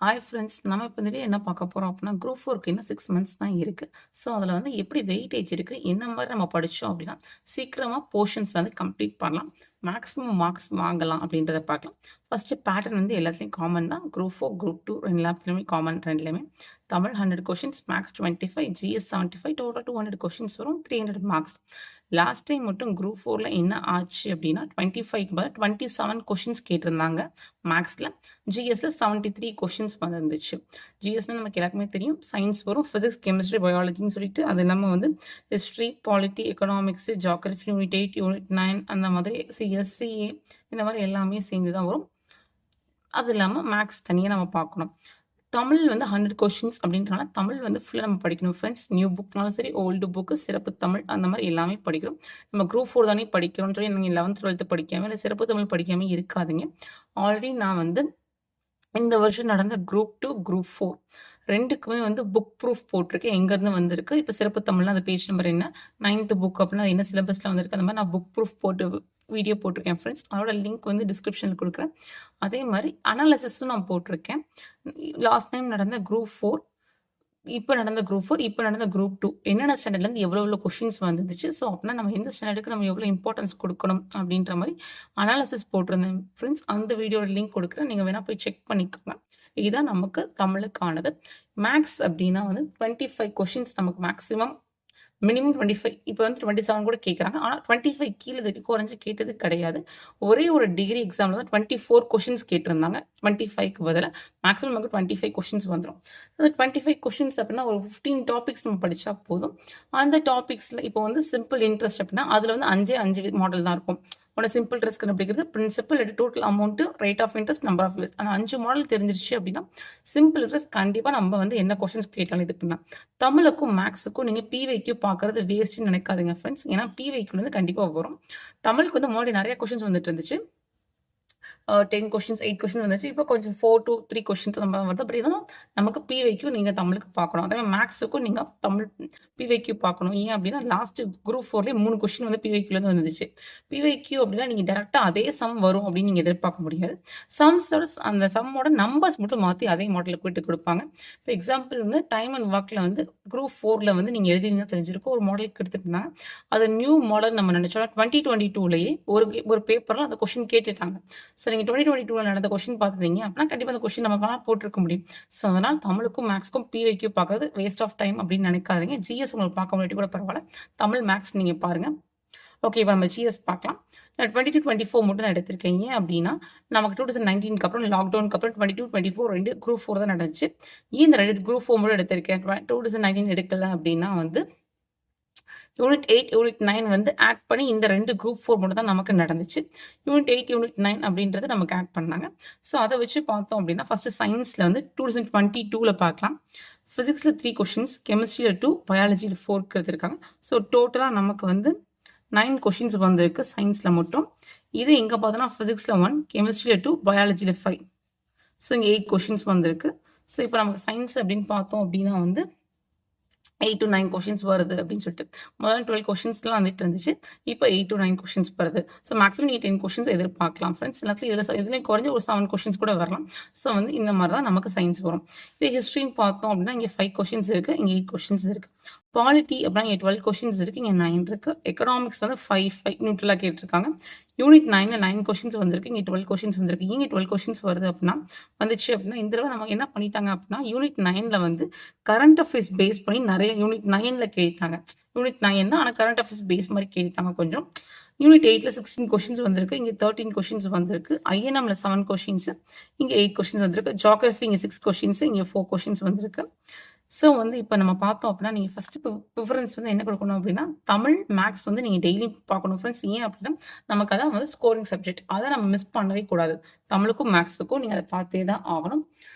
Hi friends. நம்ம இப்போ இந்த வீடியோ என்ன பார்க்க போறோம் அப்படின்னா, குரூப் 4க்கு இன்னும் 6 மந்த்ஸ் தான் இருக்கு. ஸோ, அதில வந்து எப்படி வெயிட்டேஜ் இருக்கு, என்ன மாரி நம்ம படிச்சோம் அப்படின்னா, சீக்கிரமா போர்ஷன்ஸ் வந்து கம்ப்ளீட் பண்ணலாம். மேக்ஸிமம் மார்க்ஸ் வாங்கலாம் அப்படின்றத பார்க்கலாம். ஃபர்ஸ்ட்டு பேட்டர்ன் வந்து எல்லாத்துலயும் காமன் தான். குரூப் 4, குரூப் 2 எல்லாத்துலயுமே காமன் 2லயுமே. Tamil 100 questions, maths 25, GS 75 total 200 questions வரும். 300 மார்க்ஸ். லாஸ்ட் டைம் மட்டும் குரூப் 4ல என்ன ஆச்சு அப்படின்னா, 25க்கு பதிலா 27 கொஸ்டின்ஸ் கேட்டிருந்தாங்க மேத்ஸ்ல. ஜிஎஸ்ல 73 கொஸ்டின்ஸ் வந்துருந்துச்சு. ஜிஎஸ்னா நமக்கு எல்லாருக்குமே தெரியும். சயின்ஸ் வரும், பிசிக்ஸ், கெமிஸ்ட்ரி, பயாலஜின்னு சொல்லிட்டு அது இல்லாம வந்து history, polity, economics, geography, unit 8, unit 9 அந்த மாதிரி சிஎஸ், சிஏ இந்த மாதிரி எல்லாமே சேர்ந்து தான் வரும். அது இல்லாம மேத்ஸ் தனியா நம்ம பார்க்கணும். தமிழ் வந்து 100 கொஸ்டின்ஸ் அப்படின்றனால தமிழ் வந்து ஃபுல்லா நம்ம படிக்கணும் ஃப்ரெண்ட்ஸ். நியூ புக்னாலும் சரி, ஓல்டு புக்கு, சிறப்பு தமிழ் அந்த மாதிரி எல்லாமே படிக்கிறோம். நம்ம குரூப் 4 தானே படிக்கிறோம்னு சொல்லி நீங்க 11த், 12த் படிக்காம இல்ல சிறப்பு தமிழ் படிக்காம இருக்காதீங்க. ஆல்ரெடி நான் வந்து இந்த வருஷம் நடந்த குரூப் 2, குரூப் 4 2க்குமே வந்து புக் ப்ரூஃப் போட்டிருக்கேன். எங்கேருந்து வந்திருக்கு, இப்போ சிறப்பு தமிழ்னா அந்த பேஜ் நம்பர் என்ன, 9த் புக் அப்படின்னா என்ன சிலபஸ்ல வந்திருக்கு, அந்த மாதிரி நான் புக் ப்ரூஃப் போட்டு வீடியோ போட்டிருக்கேன் ஃப்ரெண்ட்ஸ். அதோட லிங்க் வந்து டிஸ்கிரிப்ஷனில் கொடுக்குறேன். அதே மாதிரி அனாலிசிஸும் நான் போட்டிருக்கேன். லாஸ்ட் டைம் நடந்த குரூப் 4, இப்ப நடந்த குரூப் 4, இப்ப நடந்த குரூப் 2 என்னென்ன ஸ்டாண்டர்ட்லேருந்து எவ்வளோ கொஸ்டின்ஸ் வந்துருந்துச்சு. ஸோ அப்படின்னா நம்ம எந்த ஸ்டாண்டர்டுக்கு நம்ம எவ்வளோ இம்பார்ட்டன்ஸ் கொடுக்கணும் அப்படின்ற மாதிரி அனாலிசிஸ் போட்டிருந்தேன் ஃப்ரெண்ட்ஸ். அந்த வீடியோட லிங்க் கொடுக்குறேன். நீங்கள் வேணால் போய் செக் பண்ணிக்கோங்க. இதுதான் நமக்கு தமிழுக்கானது. மேக்ஸ் அப்படின்னா வந்து 25 கொஸ்டின்ஸ் நமக்கு மேக்ஸிமம் மினிமம் 25 இப்போ வந்து 27 கூட கேட்குறாங்க. ஆனா 25 கீழ இதுக்கு குறைஞ்சு கேட்டது கிடையாது. ஒரே ஒரு டிகிரி எக்ஸாம்ல தான் 24 கொஸ்டின்ஸ் கேட்டிருந்தாங்க. 25க்கு பதிலா மேக்ஸிமம் நமக்கு 25 கொஸ்டின்ஸ் வந்துரும். அந்த 25 கொஸ்டின்ஸ் அப்படின்னா ஒரு 15 டாபிக்ஸ் நம்ம படிச்சா போதும். அந்த டாபிக்ஸ்ல இப்போ வந்து சிம்பிள் இன்ட்ரெஸ்ட் அப்படின்னா அதுல வந்து 5 மாடல் தான் இருக்கும். ஒண்ணு சிம்பிள் இன்ட்ரெஸ்ட் கண்டுபிடிக்கிறது, principal, total amount, rate of interest, number of years. அந்த 5 மாடல் தெரிஞ்சிருச்சு அப்படின்னா சிம்பிள் இன்ட்ரெஸ்ட் கண்டிப்பா நம்ம வந்து என்ன கொஸ்டின்ஸ் கேட்டாலும் இது பண்ணலாம். தமிழுக்கும் மேக்ஸுக்கும் நீங்க பிவைக்யூ பார்க்கறது வேஸ்ட்ன்னு நினைக்காதீங்க ஃப்ரெண்ட்ஸ். ஏன்னா பிவைக்யூல இருந்து கண்டிப்பா வரும். தமிழுக்கு வந்து முன்னாடி நிறைய கொஸ்டின்ஸ் வந்துட்டு இருந்துச்சு. 10 கொஸ்டின்ஸ், 8 கொஸ்டின்ஸ் வந்துச்சு. இப்போ கொஞ்சம் 4 to 3 கொஸ்டின்ஸ் அந்த மாதிரி வருது. பட் இருந்தாலும் நமக்கு பிவைக்யூ நீங்க தமிழுக்கு பார்க்கணும். அதே மாதிரி மேத்ஸுக்கும் நீங்க தமிழ் பிவைக்யூ பார்க்கணும். ஏன் அப்படின்னா லாஸ்ட் குரூப் 4லயே 3 கொஸ்டின் வந்து பிவைக்யூலேருந்து வந்துச்சு. பிவைக்யூ அப்படின்னா நீங்க டேரக்டா அதே சம் வரும் அப்படின்னு நீங்க எதிர்பார்க்க முடியாது. சம்ஸோட அந்த சம்மோட நம்பர்ஸ் மட்டும் மாற்றி அதே மாடலுக்கு விட்டு கொடுப்பாங்க. இப்போ எக்ஸாம்பிள் வந்து டைம் அண்ட் ஒர்க்கில் வந்து குரூப் 4ல வந்து நீங்கள் எழுதினா தெரிஞ்சிருக்கும். ஒரு மாடலுக்கு எடுத்துருந்தாங்க. அது நியூ மாடல் நம்ம நினைச்சோம். 2022லயே ஒரு பேப்பரில் அந்த கொஸ்டின் கேட்டுட்டாங்க. ஸோ நீங்க 2022ல நடந்த கொஸ்டின் பார்த்துருந்தீங்க அப்படின்னா கண்டிப்பா அந்த கொஸ்டின் நம்ம போட்டிருக்க முடியும். ஸோ அதனால தமிழுக்கும் மேக்ஸ்க்கும் பிவைக்யூ பார்க்கறது வேஸ்ட் ஆஃப் டைம் அப்படின்னு நினைக்காதீங்க. ஜிஎஸ் உங்களுக்கு பார்க்க முடியாது கூட பரவாயில்ல. தமிழ் மேக்ஸ் நீங்க பாருங்க. ஓகே, இப்போ நம்ம ஜிஎஸ் பார்க்கலாம். நான் 22, 24 மட்டும் தான் எடுத்திருக்கேன். ஏன் அப்படின்னா நமக்கு 2019க்கு அப்புறம் லாக்டவுனுக்கு அப்புறம் 22, 24 2 குரூப் 4 தான் நடந்துச்சு. ஏன் இந்த 2 குரூப் 4 மட்டும் எடுத்திருக்கேன், 2019 எடுக்கல அப்படின்னா வந்து யூனிட் 8, யூனிட் 9 வந்து ஆட் பண்ணி இந்த 2 குரூப் 4 மட்டும் தான் நமக்கு நடந்துச்சு. யூனிட் 8, யூனிட் 9 அப்படின்றது நமக்கு ஆட் பண்ணாங்க. ஸோ அதை வச்சு பார்த்தோம் அப்படின்னா ஃபர்ஸ்ட் சயின்ஸ்ல வந்து 2022ல பார்க்கலாம். ஃபிசிக்ஸ்ல 3 கொஸ்டின்ஸ், கெமிஸ்ட்ரியில 2, பயாலஜியில் 4 எடுத்திருக்காங்க. ஸோ டோட்டலாக நமக்கு வந்து 9 கொஸ்டின்ஸ் வந்திருக்கு சயின்ஸ்ல மட்டும். இது எங்க பார்த்தோம்னா ஃபிசிக்ஸ்ல 1, கெமிஸ்ட்ரியில 2, பயாலஜியில் 5. ஸோ இங்கே 8 கொஸ்டின்ஸ் வந்திருக்கு. ஸோ இப்போ நமக்கு சயின்ஸ் அப்படின்னு பார்த்தோம் அப்படின்னா வந்து 8 to 9 கொஸ்டின்ஸ் வருது அப்படின்னு சொல்லிட்டு முதல்ல 12 கொஸ்டின்ஸ்லாம் வந்துட்டு இருந்துச்சு. இப்போ 8 to 9 கொஸ்டின்ஸ் வருது. ஸோ மேக்ஸிமம் நீங்கள் 10 கொஸ்டின்ஸ் எதிர்பார்க்கலாம் ஃப்ரெண்ட்ஸ். எல்லாத்துலையும் இதுலேயும் குறைஞ்ச ஒரு 7 கொஸ்டின்ஸ் கூட வரலாம். ஸோ வந்து இந்த மாதிரி தான் நமக்கு சயின்ஸ் வரும். இப்போ ஹிஸ்ட்ரின்னு பார்த்தோம் அப்படின்னா இங்கே 5 கொஸ்டின்ஸ் இருக்குது, இங்கே 8 கொஸ்டின்ஸ் இருக்குது. பாலிட்டி அப்படின்னா இங்கே 12 கொஸ்டின்ஸ் இருக்குது, இங்கே 9 இருக்குது. எக்கனாமிக்ஸ் வந்து 5 நியூட்ரலாக கேட்டிருக்காங்க. யூனிட் 9ல 9 கொஸ்டின்ஸ் வந்திருக்கு, இங்கே 12 கொஸ்டின்ஸ் வந்திருக்கு. இங்கே 12 கொஸ்டின்ஸ் வருது அப்படின்னா வந்துச்சு அப்படின்னா இந்த தடவை நம்ம என்ன பண்ணிட்டாங்க அப்படின்னா யூனிட் 9ல வந்து கரண்ட் அஃபேர்ஸ் பேஸ் பண்ணி நிறைய யூனிட் 9ல கேட்டாங்க. யூனிட் 9 தான், ஆனால் கரண்ட் அஃபேர்ஸ் பேஸ் மாதிரி கேட்டாங்க கொஞ்சம். யூனிட் 8ல 16 கொஸ்டின்ஸ் வந்திருக்கு, இங்கே 13 கொஸ்டின்ஸ் வந்திருக்கு. ஐஎன்எம்ல 7 கொஸ்டின்ஸ், இங்கே 8 கொஸ்டின்ஸ் வந்திருக்கு. ஜியோகிராஃபி இங்கே 6 கொஸ்டின்ஸ், இங்கே 4 கொஸ்டின்ஸ் வந்திருக்கு. ஸோ வந்து இப்போ நம்ம பார்த்தோம் அப்படின்னா நீங்கள் ஃபர்ஸ்ட் ப்ரிஃபரன்ஸ் வந்து என்ன கொடுக்கணும் அப்படின்னா தமிழ் மேக்ஸ் வந்து நீங்கள் டெய்லி பார்க்கணும் ஃப்ரெண்ட்ஸ். ஏன் அப்படின்னா நமக்கு அதான் வந்து ஸ்கோரிங் சப்ஜெக்ட், அதை நம்ம மிஸ் பண்ணவே கூடாது. தமிழுக்கும் மேக்ஸுக்கும் நீங்கள் அதை பார்த்தே தான் ஆகணும்.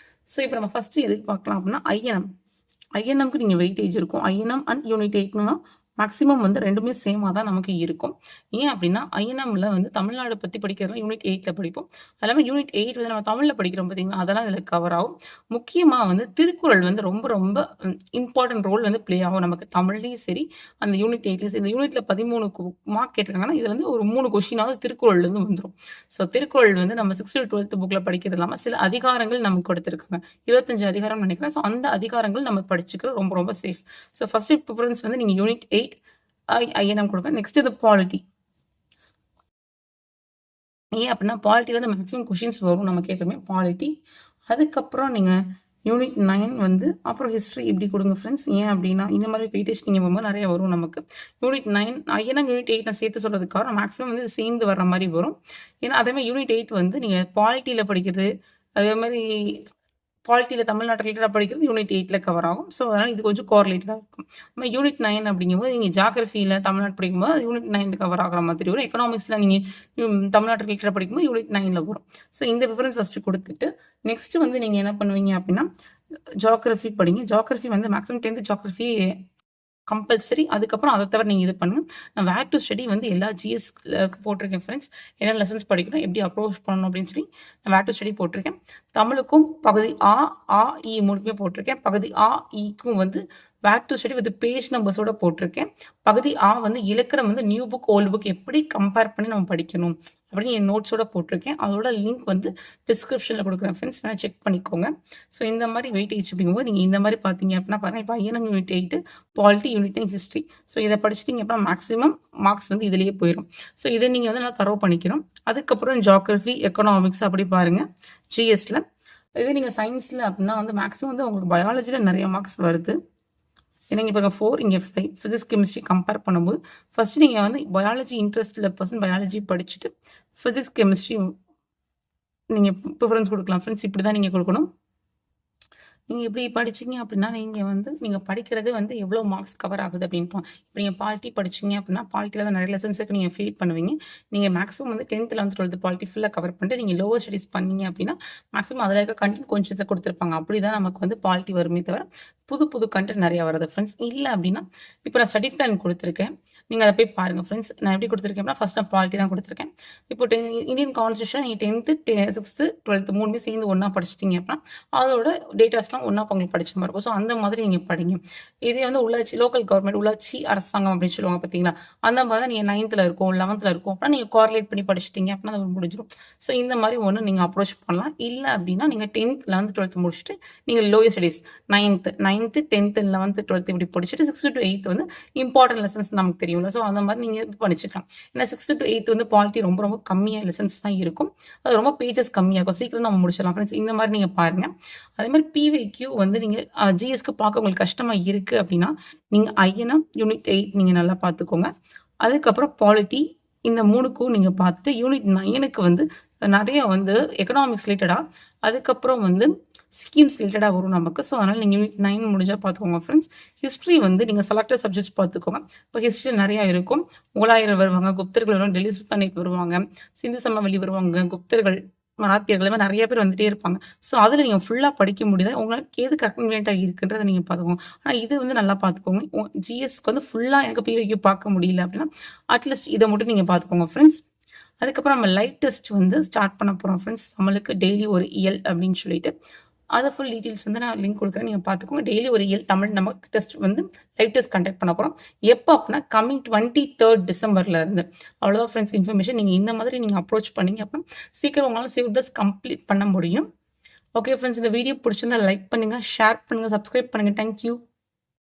ஸோ இப்போ நம்ம ஃபர்ஸ்ட் எதுக்கு பார்க்கலாம் அப்படின்னா ஐஎன்எம்க்கு நீங்கள் வெயிட்டேஜ் இருக்கும். ஐஎன்எம் அண்ட் யூனிட் 8னா மேக்ஸிமம் வந்து 2மே சேமா தான் நமக்கு இருக்கும். ஏன் அப்டின்னா, ஐஎன்எம்ல வந்து தமிழ்நாடு பத்தி படிக்கிறதுலாம் யூனிட் 8ல படிப்போம். அது இல்லாம யூனிட் 8 வந்து நம்ம தமிழ்ல படிக்கிறோம் பார்த்தீங்களா, அதெல்லாம் இதுல கவர் ஆகும். முக்கியமா வந்து திருக்குறள் வந்து ரொம்ப ரொம்ப இம்பார்ட்டன்ட் ரோல் வந்து ப்ளே ஆகும். நமக்கு தமிழ்லயும் சரி, அந்த யூனிட் 8லயும் சரி. இந்த யூனிட்ல 13 மார்க் கேட்டிருக்காங்கன்னா, இதுல வந்து ஒரு 3 கொஸ்டினாவது திருக்குறள்லேருந்து வந்துரும். ஸோ திருக்குறள் வந்து நம்ம 6த் to 12th புக்ல படிக்கிறது இல்லாம, சில அதிகாரங்கள் நமக்கு கொடுத்துருக்காங்க. 25 அதிகாரம்னு நெனைக்கிறேன். ஸோ அந்த அதிகாரங்கள் நம்ம படிச்சுக்கிறது ரொம்ப ரொம்ப சேஃப். ஸோ ஃபர்ஸ்ட் ப்ரிஃபரன்ஸ் வந்து நீங்க யூனிட் 8 ஐஎன்எம் கொடுங்க. நெக்ஸ்ட் இது பாலிட்டி. ஏன் அப்படின்னா பாலிட்டில வந்து மேக்ஸிமம் கொஷின்ஸ் வரும் நமக்கு எப்பவுமே பாலிட்டி. அதுக்கப்புறம் நீங்க யூனிட் 9 வந்து அப்புறம் ஹிஸ்ட்ரி இப்படி கொடுங்க ஃப்ரெண்ட்ஸ். ஏன் அப்படின்னா இந்த மாதிரி வெயிட்டேஜ் நீங்கள் போகும்போது நிறைய வரும் நமக்கு. யூனிட் 9 ஐஎன்எம் யூனிட் 8 நான் சேர்த்து சொல்றதுக்காக மேக்ஸிமம் வந்து சேர்ந்து வர்ற மாதிரி வரும். ஏன்னா அதே மாதிரி யூனிட் 8 வந்து நீங்கள் பாலிட்டியில் படிக்கிறது, அதே மாதிரி பாலிட்டியில் தமிழ்நாட்டு ரிலேட்டடாக படிக்கிறது யூனிட் 8ல கவர் ஆகும். ஸோ அதனால் இது கொஞ்சம் கோரிலேட்டடாக இருக்கும். நம்ம யூனிட் 9 அப்படிங்கும்போது நீங்கள் ஜாகிரஃபியில் தமிழ்நாடு படிக்கும்போது அது யூனிட் 9 கவர் ஆகிற மாதிரி வரும். எக்கனாமிக்ஸில் நீங்கள் தமிழ்நாட்டு ரிலேட்டடாக படிக்கும்போது யூனிட் 9ல் வரும். ஸோ இந்த ரிஃபரன்ஸ் ஃபஸ்ட்டு கொடுத்துட்டு நெக்ஸ்ட் வந்து நீங்கள் என்ன பண்ணுவீங்க அப்படின்னா ஜாகிரஃபி படிங்க. ஜாகிரஃபி வந்து மேக்ஸிமம் 10th ஜாகிரஃபி கம்பல்சரி. அதுக்கப்புறம் அதை தவிர நீங்கள் இது பண்ணுங்கள். நான் வேர் டு ஸ்டடி வந்து எல்லா ஜிஎஸ் போட்டிருக்கேன் ஃப்ரெண்ட்ஸ். என்ன லெசன்ஸ் படிக்கணும், எப்படி அப்ரோச் பண்ணணும் அப்படின்னு சொல்லி நான் வேர் டு ஸ்டடி போட்டிருக்கேன். தமிழுக்கும் பகுதி ஆ, ஆ, இ 3க்குமே போட்டிருக்கேன். பகுதி ஆ, இக்கும் வந்து வேர் டு ஸ்டடி வித் பேஜ் நம்பர்ஸோட போட்டிருக்கேன். பகுதி ஆ வந்து இலக்கணம் வந்து நியூ புக் ஓல்டு புக் எப்படி கம்பேர் பண்ணி நம்ம படிக்கணும் அப்படின்னு என் நோட்ஸோட போட்டிருக்கேன். அதோட லிங்க் வந்து டிஸ்கிரிப்ஷனில் கொடுக்குறேன் ஃப்ரெண்ட்ஸ், வேணால் செக் பண்ணிக்கோங்க. ஸோ இந்த மாதிரி வெயிட்டேஜ் அப்படிங்கும்போது நீங்கள் இந்த மாதிரி பார்த்தீங்க அப்படின்னா பாருங்கள். இப்போ INM unit 8 polity, unit 9 history. So இதை படிச்சிட்டிங்க அப்படின்னா மேக்ஸிமம் மார்க்ஸ் வந்து இதுலேயே போயிடும். ஸோ இதை நீங்கள் வந்து நல்லா தரவு பண்ணிக்கணும். அதுக்கப்புறம் ஜாகிரஃபி, எக்கனாமிக்ஸ் அப்படி பாருங்கள். ஜிஎஸ்ல இதே நீங்கள் சயின்ஸில் அப்படின்னா வந்து மேக்ஸிமம் வந்து உங்களுக்கு பயாலஜியில் நிறைய மார்க்ஸ் வருது. ஏன்னா இங்கே பாருங்கள் 4 இங்கே 5 ஃபிசிக்ஸ் கெமிஸ்ட்ரி கம்பேர் பண்ணும்போது ஃபஸ்ட்டு நீங்கள் வந்து பயாலஜி இன்ட்ரெஸ்ட்டில் பர்சன் பயாலஜி படிச்சுட்டு ஃபிசிக்ஸ் கெமிஸ்ட்ரி நீங்கள் ப்ரிஃபரன்ஸ் கொடுக்கலாம் ஃப்ரெண்ட்ஸ். இப்படி தான் நீங்கள் கொடுக்கணும். நீங்கள் எப்படி படிச்சிங்க அப்படின்னா நீங்கள் படிக்கிறது வந்து எவ்வளோ மார்க்ஸ் கவர் ஆகுது அப்படின்ட்டு. இப்போ நீங்கள் பாலிட்டி படிச்சிங்க அப்படின்னா பாலிட்டியில் தான் நிறைய லெசன்ஸுக்கு நீங்கள் ஃபீல் பண்ணுவீங்க. நீங்கள் மேக்ஸிமம் வந்து 10th 11th 12th பாலிட்டி ஃபுல்லாக கவர் பண்ணிட்டு நீங்கள் லோவர் ஸ்டடீஸ் பண்ணீங்க அப்படின்னா மேக்ஸிமம் அதில் இருக்க கண்டென்ட் கொஞ்சத்தை கொடுத்துருப்பாங்க. அப்படி தான் நமக்கு வந்து பாலிட்டி வருமே தவிர புது புது கண்டென்ட் நிறையா வருது ஃப்ரெண்ட்ஸ். இல்லை அப்படின்னா இப்போ நான் ஸ்டடி பிளான் கொடுத்துருக்கேன், நீங்கள் அதை போய் பாருங்கள் ஃப்ரெண்ட்ஸ். நான் எப்படி கொடுத்துருக்கேன் அப்படின்னா ஃபஸ்ட் நான் பாலிட்டி தான் கொடுத்துருக்கேன். இப்போ இந்தியன் கான்ஸ்டியூஷன் நீங்கள் 10th 6th 12th 3மே சேர்ந்து ஒன்றா படிச்சிட்டிங்க அப்படின்னா அதோட டேட்டாஸ்லாம் ஒன்றா உங்களுக்கு படிச்ச மாதிரி இருக்கும். ஸோ அந்த மாதிரி நீங்கள் படிங்க. இதே வந்து உள்ளாட்சி லோக்கல் கவர்மெண்ட் உள்ளாட்சி அரசாங்கம் அப்படின்னு சொல்லுவாங்க பார்த்தீங்களா, அந்த மாதிரி தான் நீங்கள் 9th இருக்கும் 11th இருக்கும் அப்படின்னா நீங்கள் கோரிலேட் பண்ணி படிச்சிட்டிங்க அப்படின்னா அது முடிஞ்சிடும். ஸோ இந்த மாதிரி ஒன்று நீங்கள் அப்ரோச் பண்ணலாம். இல்லை அப்படின்னா நீங்கள் 10th 11th 12th முடிச்சுட்டு நீங்கள் lower studies 9th 10th 11th 12th இப்படி படிச்சுட்டு 6th to 8th வந்து இம்பார்ட்டன்ட் லெசன்ஸ் நமக்கு தெரியும்ல. ஸோ அந்த மாதிரி நீங்கள் இது படிச்சுக்கலாம். ஏன்னா 6th to 8th வந்து பாலிட்டி ரொம்ப ரொம்ப கம்மியாக லெசன்ஸ் தான் இருக்கும். அது ரொம்ப பேஜஸ் கம்மியாக இருக்கும். சீக்கிரம் நம்ம முடிச்சிடலாம் ஃப்ரெண்ட்ஸ். இந்த மாதிரி நீங்கள் பாருங்கள். அதே மாதிரி பிவிக்யூ வந்து நீங்கள் ஜிஎஸ்க்கு பார்க்க உங்களுக்கு கஷ்டமாக இருக்குது அப்படின்னா நீங்கள் ஐஎன்எம் யூனிட் 8 நீங்கள் நல்லா பார்த்துக்கோங்க. அதுக்கப்புறம் பாலிட்டி இந்த 3க்கும் நீங்கள் பார்த்துட்டு யூனிட் 9க்கு வந்து நிறைய வந்து எக்கனாமிக்ஸ் ரிலேட்டடாக, அதுக்கப்புறம் வந்து ஸ்கீம்ஸ் ரிலேட்டடாக வரும் நமக்கு. ஸோ அதனால் நீங்கள் யூனிட் 9 முடிஞ்சால் பார்த்துக்கோங்க ஃப்ரெண்ட்ஸ். ஹிஸ்ட்ரி வந்து நீங்கள் செலக்டட் சப்ஜெக்ட்ஸ் பார்த்துக்கோங்க. இப்போ ஹிஸ்ட்ரி நிறையா இருக்கும். முகலாயர் வருவாங்க, குப்தர்கள் வருவாங்க, டெல்லி சுல்தானேட் வருவாங்க, சிந்து சமவெளி வருவாங்க, குப்தர்கள், மராத்தியர்கள் நிறைய பேர் வந்துட்டே இருப்பாங்க. ஸோ அதில் நீங்கள் ஃபுல்லாக படிக்க முடியாது. உங்களுக்கு எது கன்வீனியண்ட்டாக இருக்குன்றதை நீங்கள் பார்த்துக்கோங்க. ஆனால் இது வந்து நல்லா பார்த்துக்கோங்க. ஜிஎஸ்க்கு வந்து ஃபுல்லாக எனக்கு பிவிக்யூ பார்க்க முடியல அப்படின்னா அட்லீஸ்ட் இதை மட்டும் நீங்கள் பார்த்துக்கோங்க ஃப்ரெண்ட்ஸ். அதுக்கப்புறம் நம்ம லைவ் டெஸ்ட் வந்து ஸ்டார்ட் பண்ண போகிறோம் ஃப்ரெண்ட்ஸ். நம்மளுக்கு டெய்லி ஒரு இயல் அப்படின்னு சொல்லிட்டு அதை ஃபுல் டீட்டெயில்ஸ் வந்து நான் லிங்க் கொடுக்குறேன், நீங்கள் பார்த்துக்கோங்க. டெய்லி ஒரு இயல் தமிழ் நம்ம டெஸ்ட் வந்து லைவ் டெஸ்ட் கண்டக்ட் பண்ண போகிறோம். எப்போ அப்படின்னா கம்மிங் 23rd December இருந்து. அவ்வளோதான் ஃப்ரெண்ட்ஸ் இன்ஃபர்மேஷன். நீங்கள் இந்த மாதிரி நீங்கள் அப்ரோச் பண்ணீங்க அப்படின்னா சீக்கிரம் உங்களால் சிலபஸ் கம்ப்ளீட் பண்ண முடியும். ஓகே ஃப்ரெண்ட்ஸ், இந்த வீடியோ பிடிச்சிருந்தா லைக் பண்ணுங்கள், ஷேர் பண்ணுங்கள், சப்ஸ்கிரைப் பண்ணுங்கள். தேங்க்யூ.